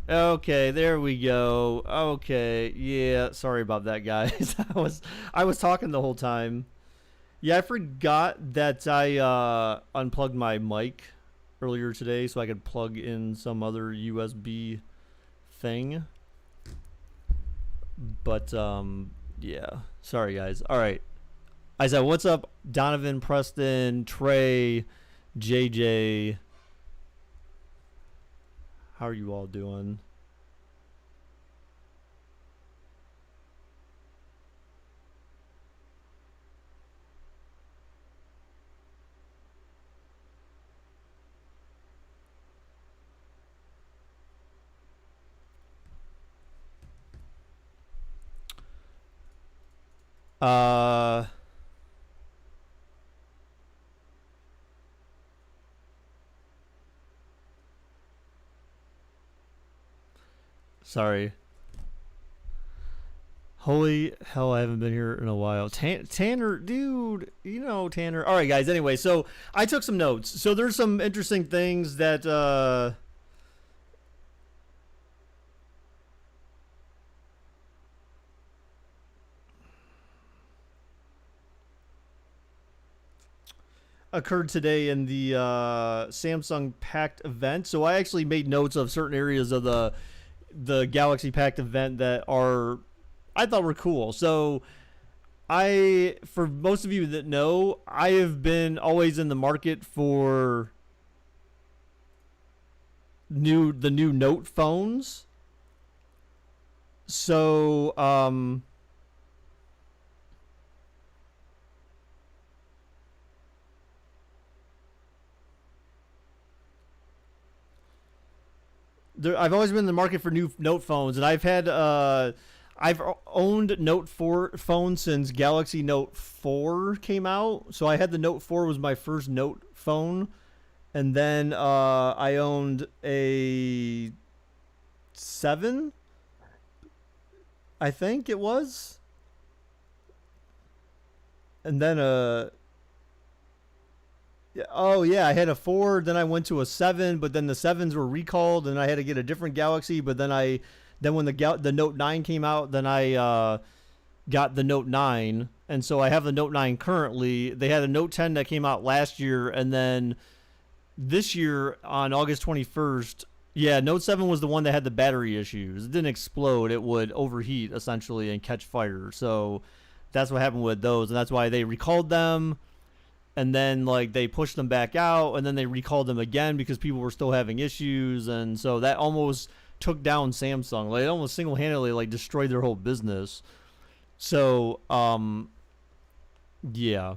Okay, there we go. Okay, yeah, sorry about that, guys. I was talking the whole time. Yeah, I forgot that I unplugged my mic earlier today so I could plug in some other USB thing. But yeah, sorry guys. All right, I said, what's up, Donovan, Preston, Trey, JJ? How are you all doing? Uh, sorry. Holy hell, I haven't been here in a while. Tanner, dude, you know Tanner. All right, guys. Anyway, so I took some notes. So there's some interesting things that occurred today in the Samsung Packed event. So I actually made notes of certain areas of the Galaxy Packed event that are I thought were cool. So for most of you that know, I have been always in the market for the new Note phones. So I've always been in the market for new Note phones, and I've owned Note 4 phones since Galaxy Note 4 came out. So I had the Note 4 was my first Note phone, and then I owned a 7, I think it was, and then oh yeah, I had a 4, then I went to a 7, but then the 7s were recalled and I had to get a different Galaxy, but then when the Note 9 came out, then I got the Note 9, and so I have the Note 9 currently. They had a Note 10 that came out last year, and then this year on August 21st, yeah, Note 7 was the one that had the battery issues. It didn't explode, it would overheat essentially and catch fire. So that's what happened with those, and that's why they recalled them, and then like they pushed them back out, and then they recalled them again because people were still having issues, and so that almost took down Samsung. Like it almost single-handedly like destroyed their whole business. So yeah.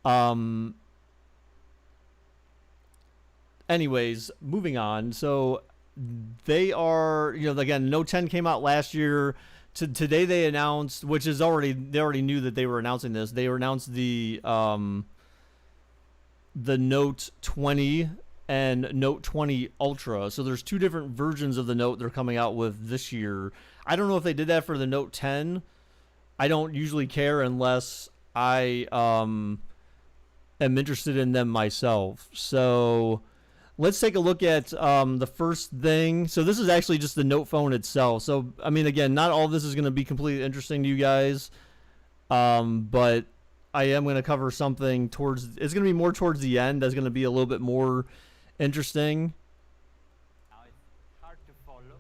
Um anyways, moving on. So they are, again, Note 10 came out last year. Today they announced, which is they already knew that they were announcing this. They announced the Note 20 and Note 20 Ultra. So there's two different versions of the Note they're coming out with this year. I don't know if they did that for the Note 10. I don't usually care unless I am interested in them myself. So let's take a look at the first thing. So this is actually just the Note phone itself. So, I mean, again, not all of this is going to be completely interesting to you guys. But I am going to cover something it's going to be more towards the end. That's going to be a little bit more interesting. Now it's hard to follow,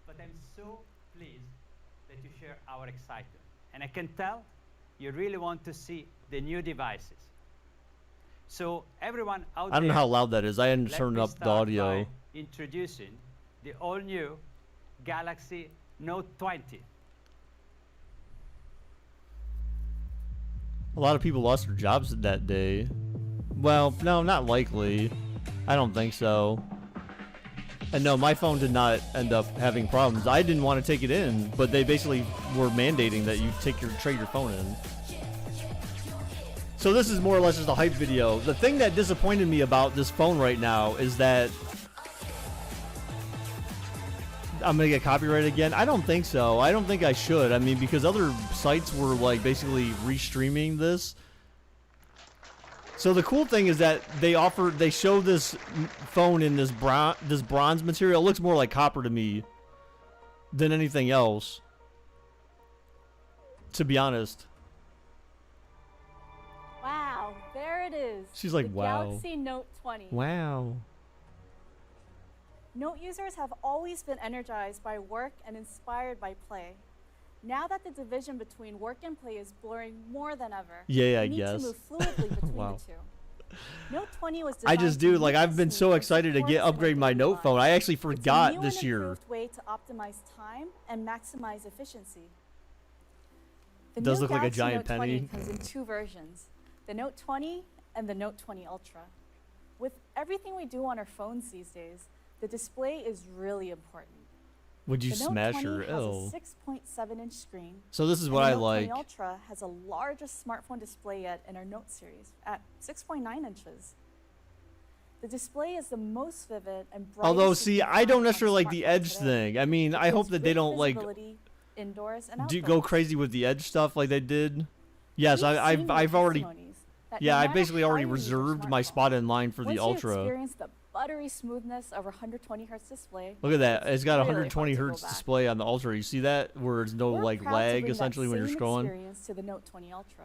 but I'm so pleased that you share our excitement. And I can tell you really want to see the new devices. So everyone out there, I don't know how loud that is. I hadn't turned up the audio. Introducing the all-new Galaxy Note 20. A lot of people lost their jobs that day. Well, no, not likely. I don't think so. And no, my phone did not end up having problems. I didn't want to take it in, but they basically were mandating that you trade your phone in. So this is more or less just a hype video. The thing that disappointed me about this phone right now is that I'm gonna get copyrighted again. I don't think so. I don't think I should. I mean, because other sites were like basically restreaming this, So the cool thing is that they show this phone in this bronze material. It looks more like copper to me than anything else, to be honest. Wow, there it is. She's like, the wow. Galaxy Note 20. Wow. Note users have always been energized by work and inspired by play. Now that the division between work and play is blurring more than ever, Yeah, I we need guess. to move fluidly between Wow. the two. Note 20 was I designed just to do meet like I've this been need so for excited to performance in upgrade our my daily Note phone. lives. I actually It's a forgot new this and year. improved way to optimize time and maximize efficiency. The Does new look like a Galaxy giant Note 20 penny. comes in two versions, the Note 20 and the Note 20 Ultra. With everything we do on our phones these days, the display is really important. Would you The Note smash 20 her? has Ew. a 6.7-inch screen. So this is and what the I Note like. 20 Ultra has the largest smartphone display yet in our Note series at 6.9 inches. The display is the most vivid and bright. Although, see, I don't necessarily like the edge thing. I mean, I hope that they don't like indoors and go outdoors. crazy with the edge stuff like they did. Yes, We've I've seen I've already. testimonies that Yeah, no I matter basically how already you use your reserved my smartphone, spot in line for the once you Ultra. experience the buttery smoothness of a 120 hertz display. Look at that. It's got a really 120 hard to go hertz back. display on the Ultra. You see that? Where there's no We're like proud to lag bring that essentially when you're same scrolling. experience to the Note 20 Ultra.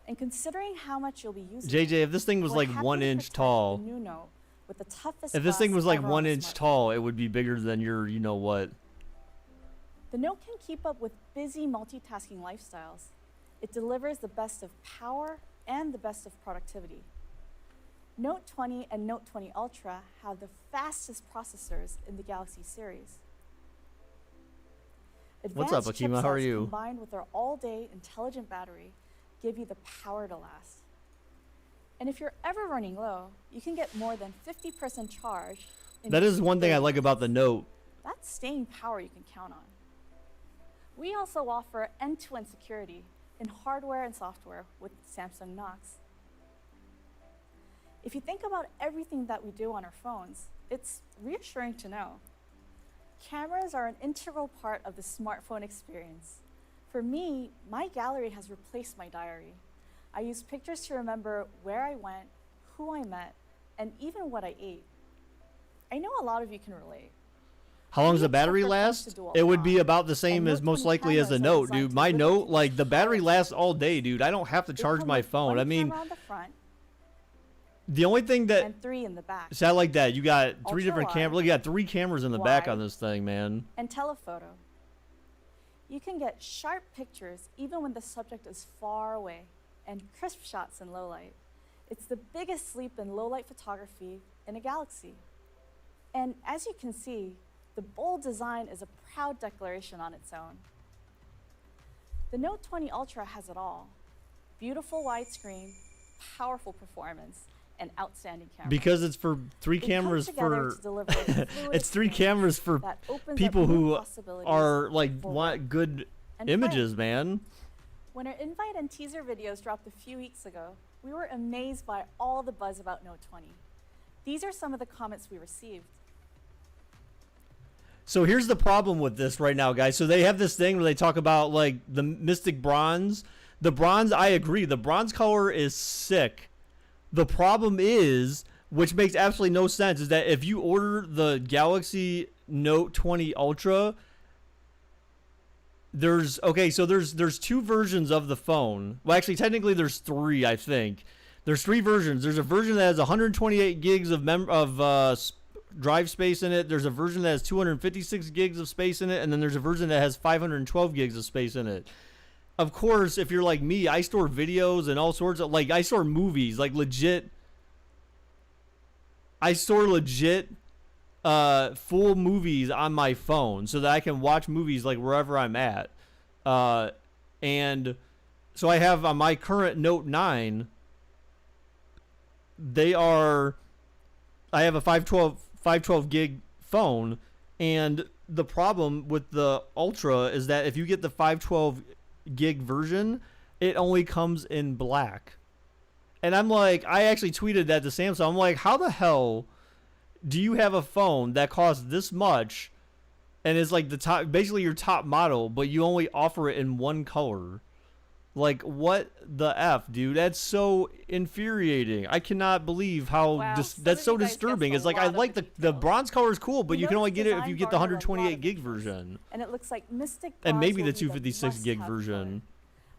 And considering how much you'll be using JJ, if this thing was we're like happy 1 to inch protect tall, the new Note with the toughest if this thing glass was like ever on 1 a inch smartphone. tall, it would be bigger than your, you know what. The Note can keep up with busy multitasking lifestyles. It delivers the best of power and the best of productivity. Note 20 and Note 20 Ultra have the fastest processors in the Galaxy series. What's up, Advanced Akima? How are chipsets you? combined with their all-day intelligent battery give you the power to last. And if you're ever running low, you can get more than 50% charge. in That is just one thing I 30 like about the Note. That's staying power you can count on. We also offer end-to-end security in hardware and software with Samsung Knox. If you think about everything that we do on our phones, it's reassuring to know. Cameras are an integral part of the smartphone experience. For me, my gallery has replaced my diary. I use pictures to remember where I went, who I met, and even what I ate. I know a lot of you can relate. How long does We the battery expect our phones last? to do a It would be lot. about the same And as Note most 20 likely as the cameras are Note, designed dude. to My live Note, with like the battery power. lasts all day, dude. I don't have to They charge come my with phone. one I mean, camera on the front the only thing that and 3 in the back, see, I like that. You got three different Ultra-wide, cameras. Look, you got 3 cameras in the back on wide, this thing, man. and telephoto. You can get sharp pictures even when the subject is far away, and crisp shots in low light. It's the biggest leap in low light photography in a Galaxy. And as you can see, the bold design is a proud declaration on its own. The Note 20 Ultra has it all: beautiful widescreen, powerful performance, and outstanding camera. Because it's for 3 They come cameras together for to deliver a fluid it's 3 experience cameras for that opens up people new who possibilities are like for want work good and images, play. man. When our invite and teaser videos dropped a few weeks ago, we were amazed by all the buzz about Note 20. These are some of the comments we received. So here's the problem with this right now, guys. So they have this thing where they talk about like the Mystic Bronze. The bronze, I agree. The bronze color is sick. The problem is, which makes absolutely no sense, is that if you order the Galaxy Note 20 Ultra, there's 2 versions of the phone. Well, actually, technically there's 3, I think. There's 3 versions. There's a version that has 128 gigs of drive space in it. There's a version that has 256 gigs of space in it, and then there's a version that has 512 gigs of space in it. Of course, if you're like me, I store videos and all sorts of, like, I store movies, like legit. I store legit full movies on my phone so that I can watch movies like wherever I'm at. And so I have on my current Note 9, I have a 512 gig phone, and the problem with the Ultra is that if you get the 512 gig version, it only comes in black. And I'm like, I actually tweeted that to Samsung. I'm like, how the hell do you have a phone that costs this much and is like the top, basically your top model, but you only offer it in one color? Like, what the F, dude? That's so infuriating. I cannot believe how Wow, that's some so of you guys disturbing. guessed It's a like I lot of like the the details. bronze color is cool, but We you can know only this get it if design you get the garnered a lot of 128 gig interest, version. And it looks like Mystic And Bronze maybe will the be 256 gig must-have version. color.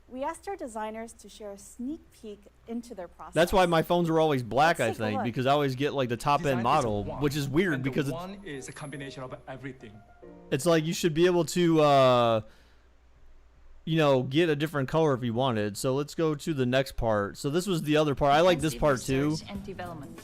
We asked our designers to share a sneak peek into their process. That's why my phones are always black, I Let's take a think, look. because I always get like the top Design end is model, one, which is weird and the because one is a combination of everything. it's like you should be able to you know, get a different color if you wanted. So let's go to the next part. So this was the other part. I like this part too. Research and development.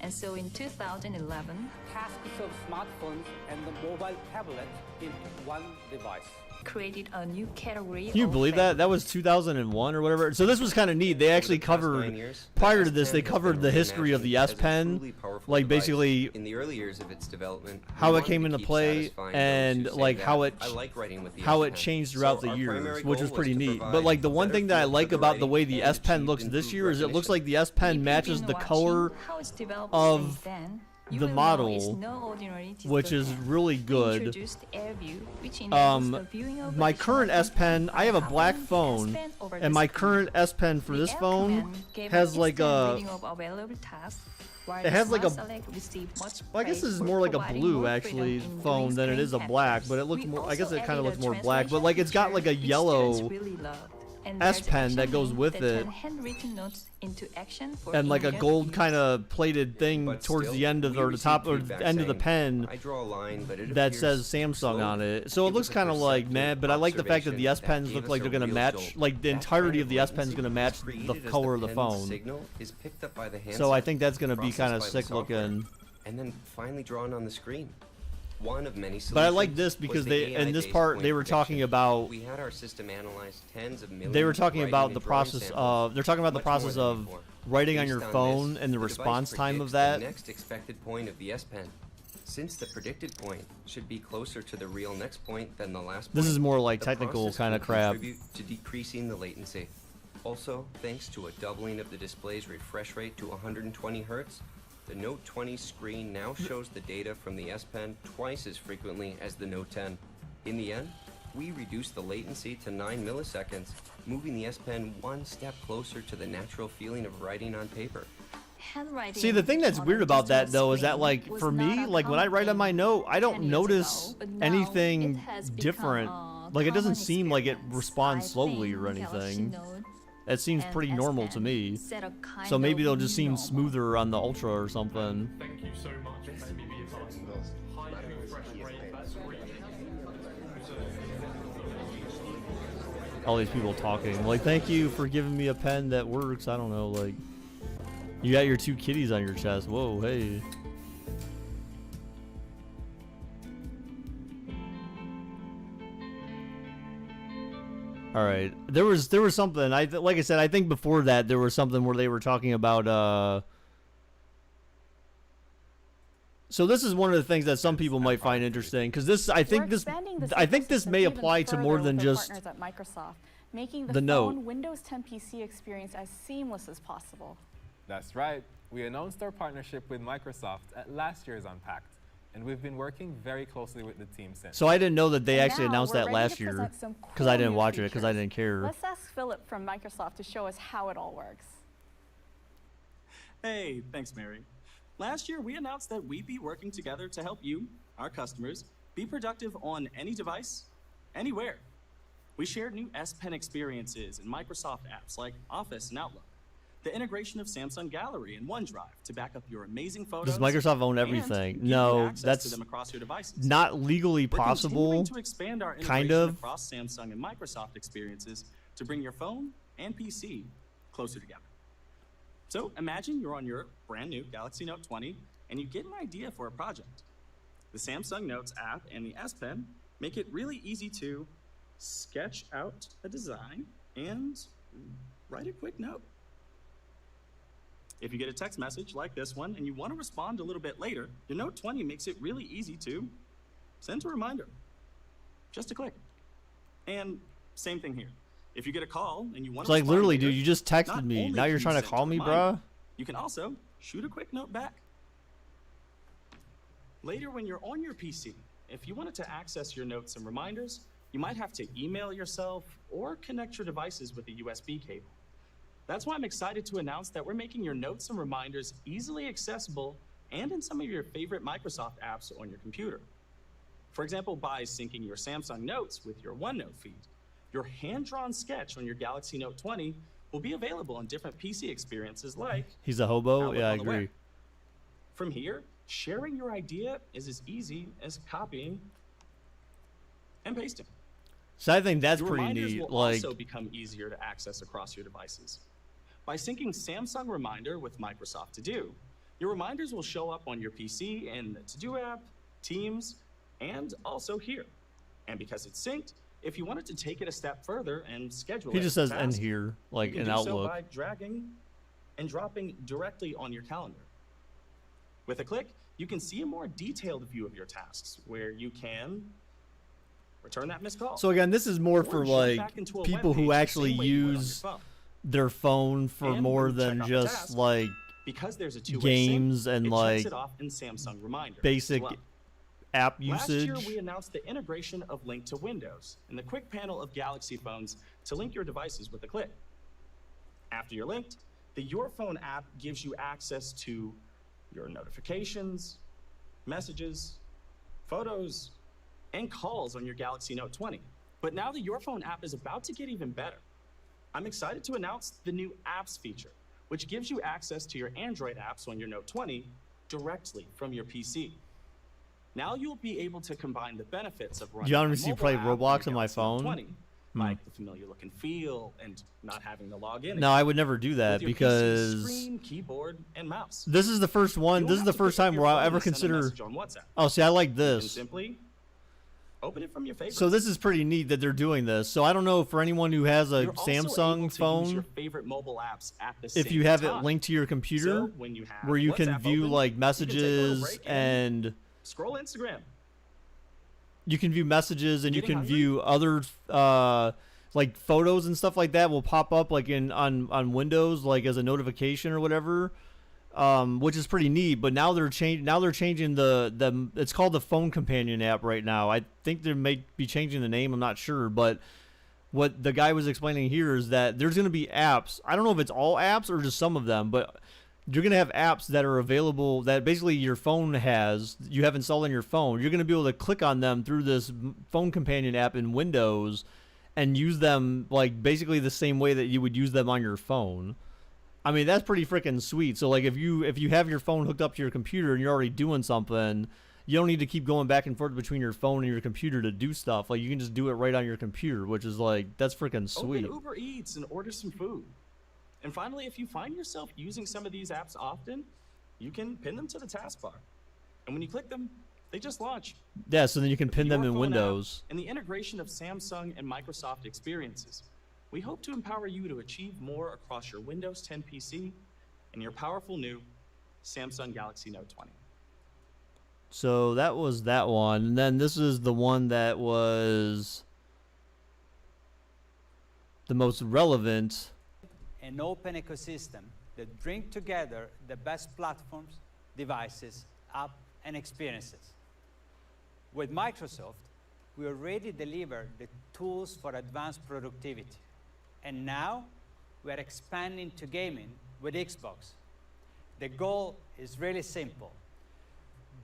And so in 2011, tasks of smartphones and the mobile tablet into one device. created a new category. Can you of believe that? That was 2001 or whatever. So this was kind of neat. They actually covered, prior to this, they covered the history of the S Pen, like basically in the early years of its development, how it came into play and like how it changed throughout the years, which was pretty neat. But like the one thing that I like about the way the S Pen looks this year is it looks like the S Pen matches the color of the model, which is really good. My current S Pen, I have a black phone, and my current S Pen for this phone has like a, it has like a, well, I guess this is more like a blue actually phone than it is a black, but it looks more, I guess it kind of looks more black, but like it's got like a yellow S Pen that goes with it, and like a gold kind of plated thing towards the end of, or the top or the end of the pen that says Samsung on it. So it looks kind of like meh, but I like the fact that the S Pens look like they're gonna match, like the entirety of the S Pen is gonna match the color of the phone. So I think that's gonna be kind of sick looking. And then finally drawn on the screen. One of many solutions. But I like this because they, in this part, they were talking about, we had our system analyze tens of millions they were talking of about writing the and drawing process samples, of, they're talking about the much more process than of before. writing on Based your on phone this, and the device response time of predicts that. the next expected point of the S Pen. Since the predicted point should be closer to the real next point than the last point, This is more like the technical process kind of will crap. contribute to decreasing the latency. Also, thanks to a doubling of the display's refresh rate to 120 Hz, the Note 20 screen now shows the data from the S Pen twice as frequently as the Note 10. In the end, we reduced the latency to 9 milliseconds, moving the S Pen one step closer to the natural feeling of writing on paper. See, the thing that's weird about that though is that like for me, like when I write on my note, I don't notice anything different. Like it doesn't seem like it responds slowly or anything. It seems pretty normal to me. So maybe it'll just seem smoother on the Ultra or something. Thank you so much. Let me be advised. High refresh rate, that's great. All these people talking. Like, thank you for giving me a pen that works. I don't know, like, you got your two kitties on your chest. Whoa, hey. All right, there was something. Like I said, I think before that there was something where they were talking about. So this is one of the things that some people might find interesting because this, I think this may apply to more than just at Microsoft, making the the Note. phone Windows 10 PC experience as seamless as possible. That's right. We announced our partnership with Microsoft at last year's Unpacked, and we've been working very closely with the team since. So I didn't know that they And actually now announced we're that ready last to year present some because I cool didn't new watch it because I features. didn't care. Let's ask Philip from Microsoft to show us how it all works. Hey, thanks, Mary. Last year, we announced that we'd be working together to help you, our customers, be productive on any device, anywhere. We shared new S Pen experiences in Microsoft apps like Office and Outlook, the integration of Samsung Gallery and OneDrive to back up your amazing photos. Does Microsoft own and everything? give you No, access to that's them across your devices. not legally We're possible. continuing to expand our Kind integration of. across Samsung and Microsoft experiences to bring your phone and PC closer together. So imagine you're on your brand new Galaxy Note 20 and you get an idea for a project. The Samsung Notes app and the S Pen make it really easy to sketch out a design and write a quick note. If you get a text message like this one and you want to respond a little bit later, your Note 20 makes it really easy to send a reminder. Just a click. And same thing here. If you get a call and you want It's to like respond literally, later, dude, you just texted not me. only Now you're can trying you to send call a me, reminder, bruh? you can also shoot a quick note back. Later, when you're on your PC, if you wanted to access your notes and reminders, you might have to email yourself or connect your devices with a USB cable. That's why I'm excited to announce that we're making your notes and reminders easily accessible and in some of your favorite Microsoft apps on your computer. For example, by syncing your Samsung Notes with your OneNote feed, your hand-drawn sketch on your Galaxy Note 20 will be available on different PC experiences like He's a hobo? Outlook Yeah, I on the web. agree. From here, sharing your idea is as easy as copying and pasting. So I think that's Your pretty reminders neat. will Like, also become easier to access across your devices. By syncing Samsung Reminder with Microsoft To Do, your reminders will show up on your PC in the To Do app, Teams, and also here. And because it's synced, if you wanted to take it a step further and schedule he it just as says a "end task, here," like you in can do Outlook. so by dragging and dropping directly on your calendar. With a click, you can see a more detailed view of your tasks, where you can return that missed call. So again, this is more or for jump like back into a people web who page the actually same way you would on your use phone. their phone for And more when you check than off a just task, like Because there's a two-way games sync, and, it like, checks it off in Samsung Reminder basic as well. app Last usage. year, we announced the integration of Link to Windows and the quick panel of Galaxy phones to link your devices with a click. After you're linked, the Your Phone app gives you access to your notifications, messages, photos, and calls on your Galaxy Note 20. But now the Your Phone app is about to get even better. I'm excited to announce the new Apps feature, which gives you access to your Android apps on your Note 20 directly from your PC. Now you'll be able to combine the benefits of running You a honestly mobile play app Roblox your on my Galaxy Note phone? 20, like the familiar look and feel and not having to log in. No, I would never do that with your PC because screen, keyboard, and mouse. this is the first one. You This don't is the have to first pick up time your where I'll phone ever to send a consider. message on WhatsApp. Oh, see, I like You can this. simply open it from your favorites. So this is pretty neat that they're doing this. So I don't know for anyone who has a You're also able to Samsung use phone, your favorite mobile apps at the if same you have time. it linked to your computer, So when you have where you can WhatsApp view open, like you can take a little messages break and scroll Instagram. you can view messages and you Getting can hungry? view other like photos and stuff like that will pop up like on Windows like as a notification or whatever, which is pretty neat. But now they're changing the it's called the Phone Companion app right now. I think they may be changing the name. I'm not sure, but what the guy was explaining here is that there's going to be apps. I don't know if it's all apps or just some of them, but you're going to have apps that are available that basically your phone you have installed on your phone. You're going to be able to click on them through this Phone Companion app in Windows and use them like basically the same way that you would use them on your phone. I mean, that's pretty freaking sweet. So like if you have your phone hooked up to your computer and you're already doing something, you don't need to keep going back and forth between your phone and your computer to do stuff. Like you can just do it right on your computer, which is like that's freaking sweet. Open Uber Eats and order some food. And finally, if you find yourself using some of these apps often, you can pin them to the taskbar. And when you click them, they just launch. Yeah, so then you can With pin them Your in Phone app Windows. and the integration of Samsung and Microsoft experiences, we hope to empower you to achieve more across your Windows 10 PC and your powerful new Samsung Galaxy Note 20. So that was that one. And then this is the one that was the most relevant. An open ecosystem that bring together the best platforms, devices, apps, and experiences. With Microsoft, we already deliver the tools for advanced productivity. And now we are expanding to gaming with Xbox. The goal is really simple.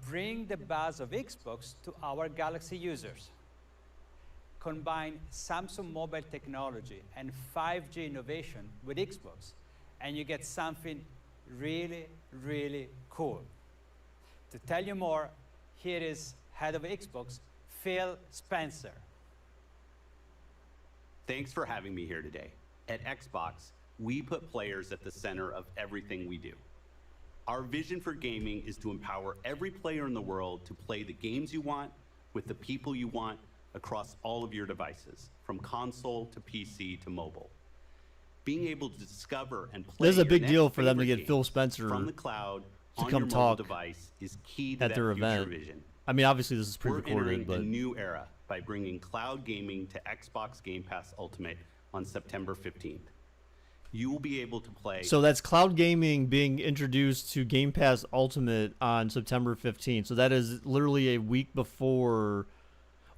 Bring the buzz of Xbox to our Galaxy users. Combine Samsung mobile technology and 5G innovation with Xbox, and you get something really, really cool. To tell you more, here is head of Xbox, Phil Spencer. Thanks for having me here today. At Xbox, we put players at the center of everything we do. Our vision for gaming is to empower every player in the world to play the games you want with the people you want across all of your devices, from console to PC to mobile. Being able to discover and play This is a your big next deal for them to favorite get Phil game Spencer from the cloud to on come your talk mobile device is key to at that their future event. vision. I mean, obviously this is We're pre-recorded, entering but a new era by bringing cloud gaming to Xbox Game Pass Ultimate on September 15th. You will be able to play. so that's cloud gaming being introduced to Game Pass Ultimate on September 15th. So that is literally a week before.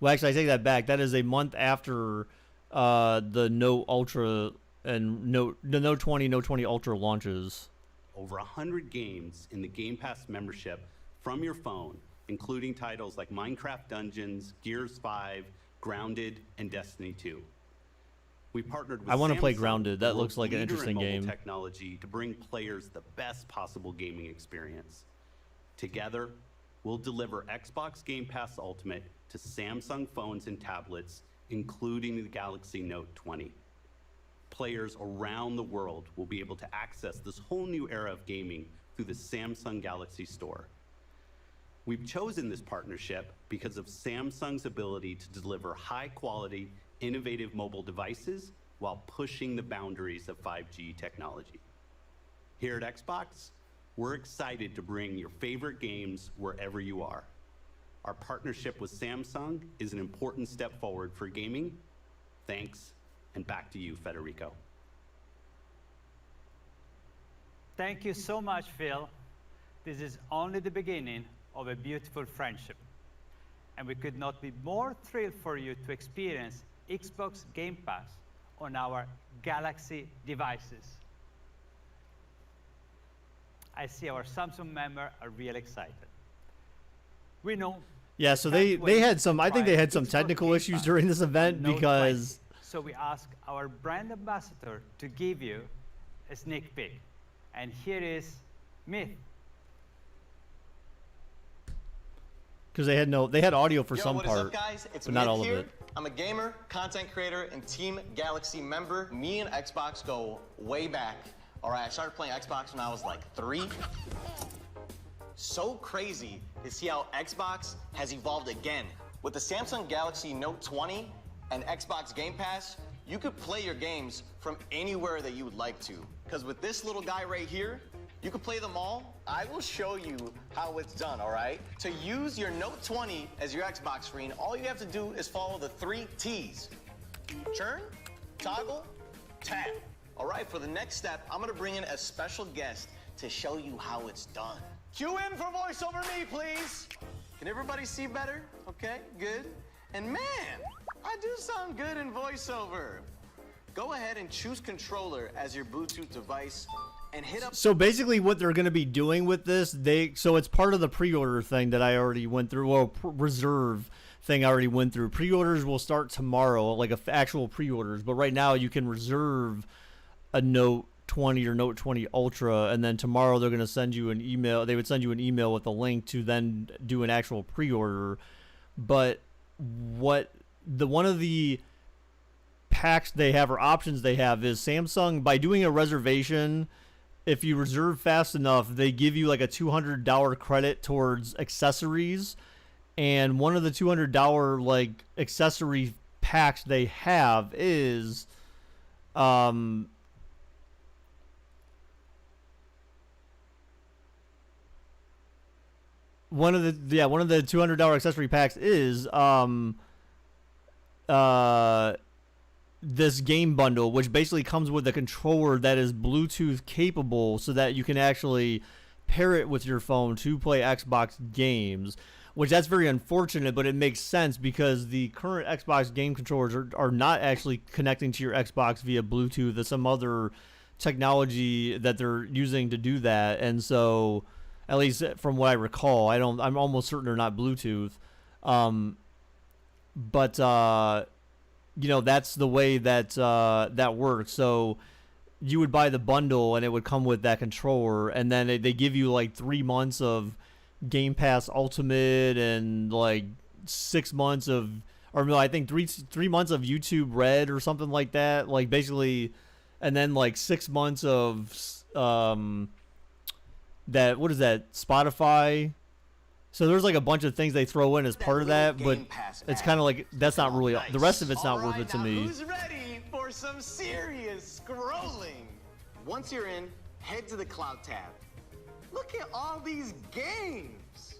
Well, actually, I take that back. That is a month after the Note Ultra and the Note 20, Note 20 Ultra launches. Over 100 games in the Game Pass membership from your phone, including titles like Minecraft Dungeons, Gears 5, Grounded, and Destiny 2. We partnered with I want to play Samsung, Grounded. the That looks world's like an leader in interesting mobile game. technology to bring players the best possible gaming experience. Together, we'll deliver Xbox Game Pass Ultimate to Samsung phones and tablets, including the Galaxy Note 20. Players around the world will be able to access this whole new era of gaming through the Samsung Galaxy Store. We've chosen this partnership because of Samsung's ability to deliver high-quality, innovative mobile devices while pushing the boundaries of 5G technology. Here at Xbox, we're excited to bring your favorite games wherever you are. Our partnership with Samsung is an important step forward for gaming. Thanks, and back to you, Federico. Thank you so much, Phil. This is only the beginning of a beautiful friendship. And we could not be more thrilled for you to experience Xbox Game Pass on our Galaxy devices. I see our Samsung members are real excited. We know. Yeah, so they had some. I think they had some technical issues during this event because. So we asked our brand ambassador to give you a sneak peek, and here is Myth. Because they had audio for some what is part, up, guys? It's but not Myth all here. of it. I'm a gamer, content creator, and Team Galaxy member. Me and Xbox go way back. All right, I started playing Xbox when I was like 3. So crazy to see how Xbox has evolved again. With the Samsung Galaxy Note 20 and Xbox Game Pass, you could play your games from anywhere that you would like to. Because with this little guy right here, you can play them all. I will show you how it's done, all right? To use your Note 20 as your Xbox screen, all you have to do is follow the 3 T's. Turn, toggle, tap. All right, for the next step, I'm gonna bring in a special guest to show you how it's done. Cue in for voice over me, please. Can everybody see better? Okay, good. And man, I do sound good in voiceover. Go ahead and choose controller as your Bluetooth device and hit up. So basically, what they're going to be doing with this, so it's part of the pre-order thing that I already went through. Well, reserve thing I already went through. Pre-orders will start tomorrow, like actual pre-orders. But right now, you can reserve a Note 20 or Note 20 Ultra, and then tomorrow they're going to send you an email. They would send you an email with a link to then do an actual pre-order. But one of the packs they have or options they have is Samsung, by doing a reservation, if you reserve fast enough, they give you like a $200 credit towards accessories. And one of the $200 like accessory packs they have is one of the $200 accessory packs is this game bundle, which basically comes with a controller that is Bluetooth capable, so that you can actually pair it with your phone to play Xbox games. Which that's very unfortunate, but it makes sense because the current Xbox game controllers are not actually connecting to your Xbox via Bluetooth. There's some other technology that they're using to do that, and so, at least from what I recall, I'm almost certain they're not Bluetooth. But that's the way that that works. So you would buy the bundle and it would come with that controller, and then they give you like 3 months of Game Pass Ultimate and like 6 months of, or no, I think three months of YouTube Red or something like that. Like basically, and then like 6 months of that, what is that, Spotify? So there's like a bunch of things they throw in as part of that, but it's kind of like, that's not really, the rest of it's not worth it to me. Who's ready for some serious scrolling? Once you're in, head to the Cloud tab. Look at all these games.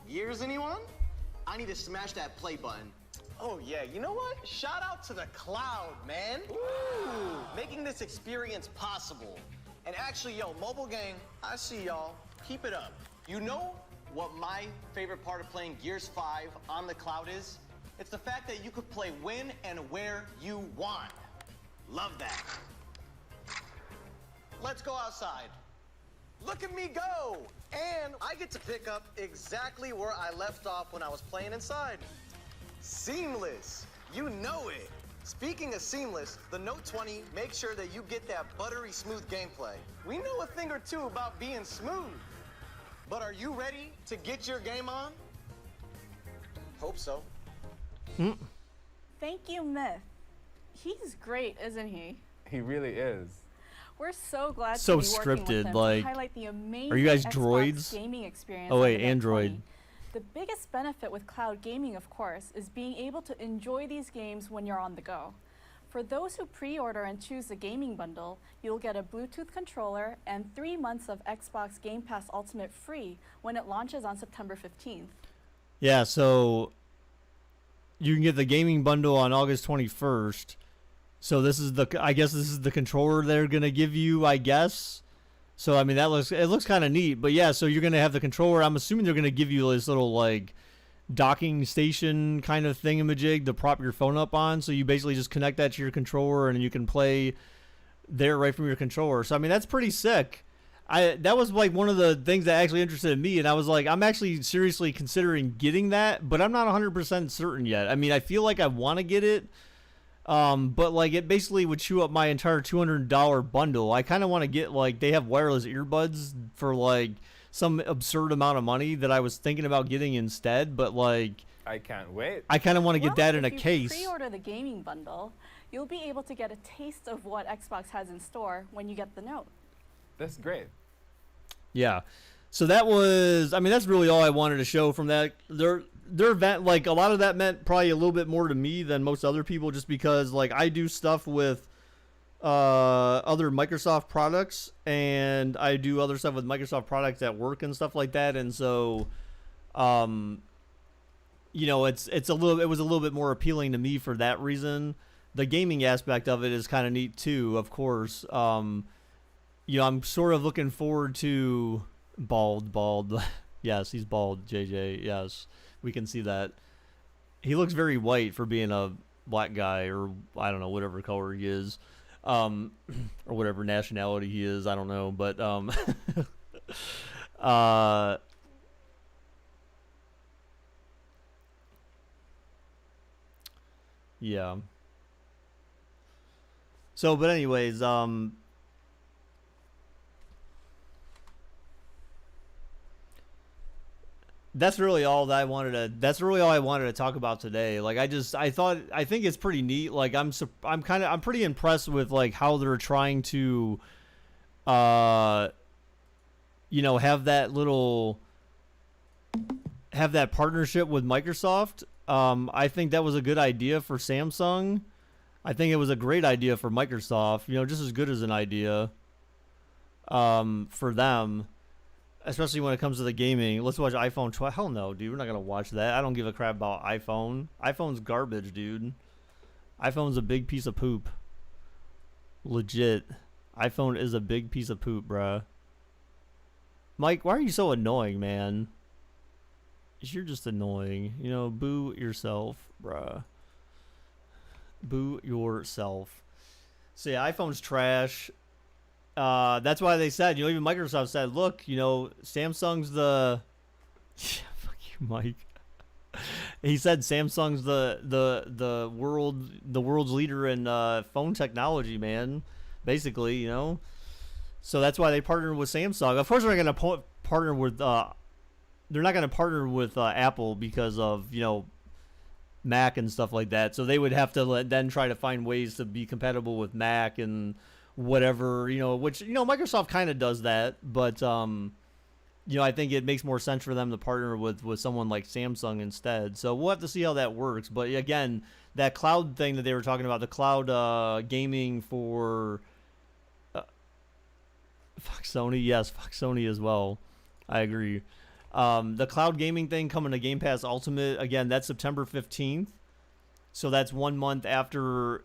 Years, anyone? I need to smash that play button. Oh yeah, you know what? Shout out to the Cloud, man. Ooh, making this experience possible. And actually, yo, mobile gang, I see y'all. Keep it up. You know what my favorite part of playing Gears 5 on the Cloud is? It's the fact that you could play when and where you want. Love that. Let's go outside. Look at me go! And I get to pick up exactly where I left off when I was playing inside. Seamless. You know it. Speaking of seamless, the Note 20 makes sure that you get that buttery smooth gameplay. We know a thing or two about being smooth. But are you ready to get your game on? Hope so. Thank you, Myth. He's great, isn't he? He really is. We're so glad So to be working with scripted, him like, to highlight the amazing are you guys Xbox droids? gaming experience. Oh, wait, on the Note Android. 20. The biggest benefit with cloud gaming, of course, is being able to enjoy these games when you're on the go. For those who pre-order and choose the gaming bundle, you'll get a Bluetooth controller and 3 months of Xbox Game Pass Ultimate free when it launches on September 15th. Yeah, so you can get the gaming bundle on August 21st. So I guess this is the controller they're gonna give you, I guess. So I mean, it looks kind of neat. But yeah, so you're gonna have the controller. I'm assuming they're gonna give you this little like docking station kind of thingamajig to prop your phone up on. So you basically just connect that to your controller and you can play there right from your controller. So I mean, that's pretty sick. That was like one of the things that actually interested me, and I was like, I'm actually seriously considering getting that, but I'm not 100% certain yet. I mean, I feel like I want to get it. But like it basically would chew up my entire $200 bundle. I kind of want to get like, they have wireless earbuds for like some absurd amount of money that I was thinking about getting instead. But like, I can't wait. I kind of want to get that in a case. If you pre-order the gaming bundle, you'll be able to get a taste of what Xbox has in store when you get the Note. That's great. Yeah. So that was, I mean, that's really all I wanted to show from that. Their event, like a lot of that meant probably a little bit more to me than most other people, just because like I do stuff with other Microsoft products, and I do other stuff with Microsoft products at work and stuff like that, and so you know, it was a little bit more appealing to me for that reason. The gaming aspect of it is kind of neat too, of course. You know, I'm sort of looking forward to bald. Yes, he's bald, JJ. Yes. We can see that. He looks very white for being a black guy, or I don't know, whatever color he is, or whatever nationality he is. I don't know, but yeah. So, but anyways, that's really all I wanted to talk about today. Like I think it's pretty neat. Like I'm pretty impressed with like how they're trying to you know, have that partnership with Microsoft. I think that was a good idea for Samsung. I think it was a great idea for Microsoft, you know, just as good as an idea for them. Especially when it comes to the gaming. Let's watch iPhone 12. Hell no, dude. We're not going to watch that. I don't give a crap about iPhone. iPhone's garbage, dude. iPhone's a big piece of poop. Legit. iPhone is a big piece of poop, bruh. Mike, why are you so annoying, man? You're just annoying. You know, boo yourself, bruh. Boo yourself. So yeah, iPhone's trash. That's why they said, you know, even Microsoft said, look, you know, Samsung's the yeah, fuck you, Mike. He said Samsung's the world's leader in phone technology, man. Basically, you know. So that's why they partnered with Samsung. Of course, they're not going to partner with Apple because of, you know, Mac and stuff like that. So they would have to then try to find ways to be compatible with Mac and whatever, you know, which, you know, Microsoft kind of does that, but you know, I think it makes more sense for them to partner with someone like Samsung instead. So we'll have to see how that works. But again, that cloud thing that they were talking about, the cloud gaming for fuck Sony, yes, fuck Sony as well. I agree. The cloud gaming thing coming to Game Pass Ultimate, again, that's September 15th. So that's 1 month after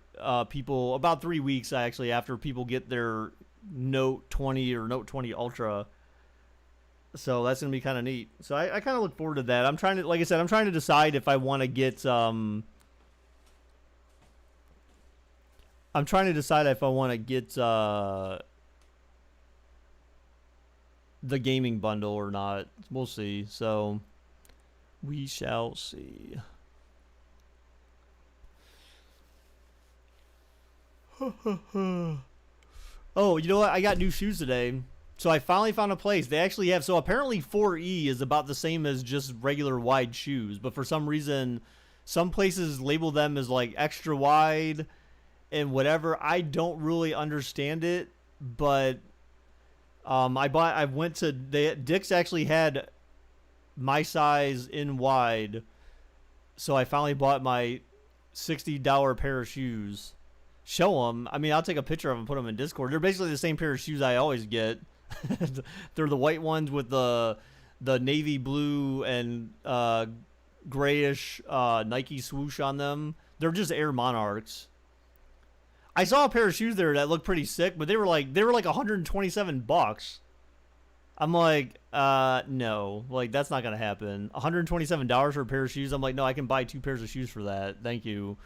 people, about 3 weeks actually, after people get their Note 20 or Note 20 Ultra. So that's gonna be kind of neat. So I kind of look forward to that. I'm trying to, like I said, I'm trying to decide if I want to get I'm trying to decide if I want to get the gaming bundle or not. We'll see. So we shall see. Oh, you know what? I got new shoes today. So I finally found a place. They actually have, so apparently 4E is about the same as just regular wide shoes, but for some reason some places label them as like extra wide and whatever. I don't really understand it, but I went to Dick's actually had my size in wide. So I finally bought my $60 pair of shoes. Show them. I mean, I'll take a picture of them and put them in Discord. They're basically the same pair of shoes I always get. They're the white ones with the navy blue and grayish Nike swoosh on them. They're just Air Monarchs. I saw a pair of shoes there that looked pretty sick, but they were like $127. I'm like, no, like that's not gonna happen. $127 for a pair of shoes. I'm like, no, I can buy 2 pairs of shoes for that. Thank you.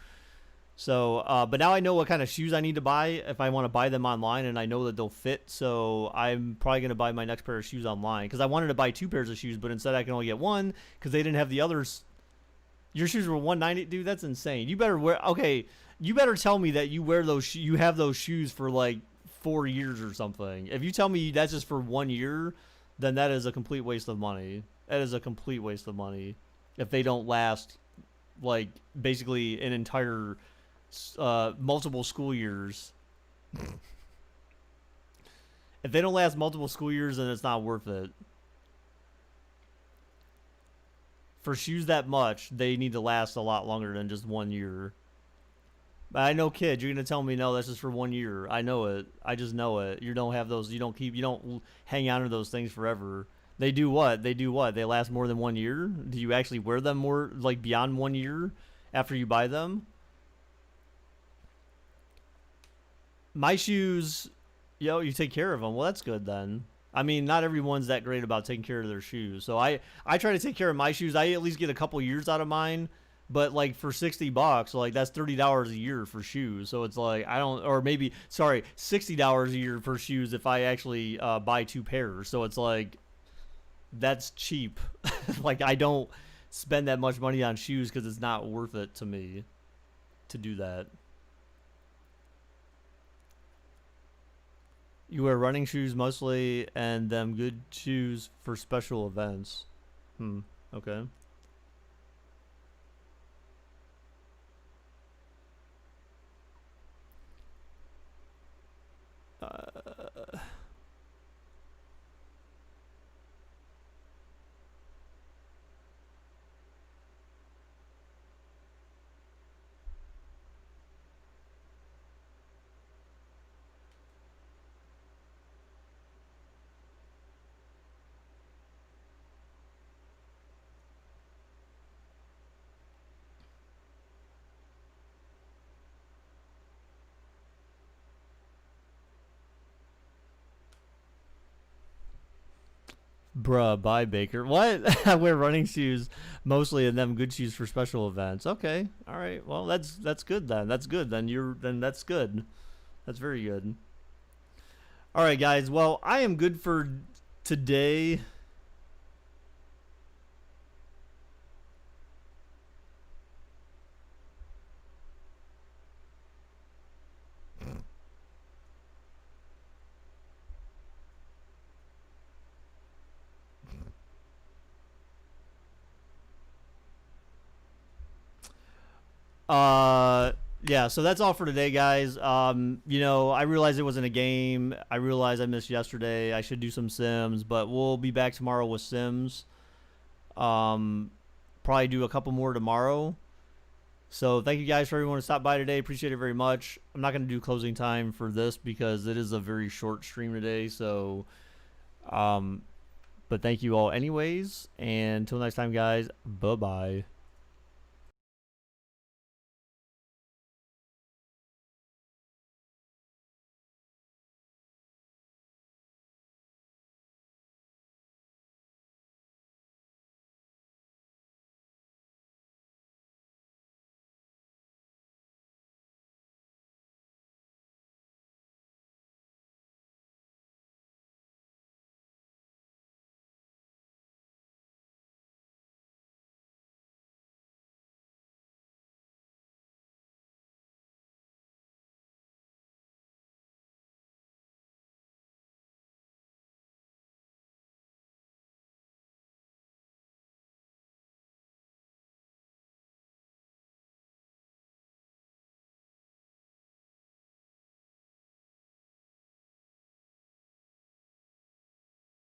So, but now I know what kind of shoes I need to buy if I want to buy them online, and I know that they'll fit. So I'm probably going to buy my next pair of shoes online because I wanted to buy 2 pairs of shoes, but instead I can only get 1 because they didn't have the others. Your shoes were $190, dude. That's insane. You better wear. Okay, you better tell me that you wear those. You have those shoes for like 4 years or something. If you tell me that's just for 1 year, then that is a complete waste of money. That is a complete waste of money if they don't last like basically an entire multiple school years. If they don't last multiple school years, then it's not worth it. For shoes that much, they need to last a lot longer than just 1 year. But I know, kid, you're gonna tell me no, that's just for 1 year. I know it. I just know it. You don't have those. You don't hang on to those things forever. They do what? They last more than 1 year. Do you actually wear them more, like beyond 1 year after you buy them? My shoes, you take care of them. Well, that's good then. I mean, not everyone's that great about taking care of their shoes. So I try to take care of my shoes. I at least get a couple years out of mine. But like for $60, like that's $30 a year for shoes. So it's like $60 a year for shoes if I actually buy 2 pairs. So it's like that's cheap. Like I don't spend that much money on shoes because it's not worth it to me to do that. You wear running shoes mostly, and them good shoes for special events. Okay. Bruh, bye Baker. What? I wear running shoes mostly, and them good shoes for special events. Okay, all right. Well, that's good then. That's good then. That's good. That's very good. All right, guys. Well, I am good for today. Yeah, so that's all for today, guys. I realized it wasn't a game. I realized I missed yesterday. I should do some Sims, but we'll be back tomorrow with Sims. Probably do a couple more tomorrow. So thank you guys for everyone who stopped by today. Appreciate it very much. I'm not going to do closing time for this because it is a very short stream today. So, but thank you all anyways. And until next time, guys, bye-bye.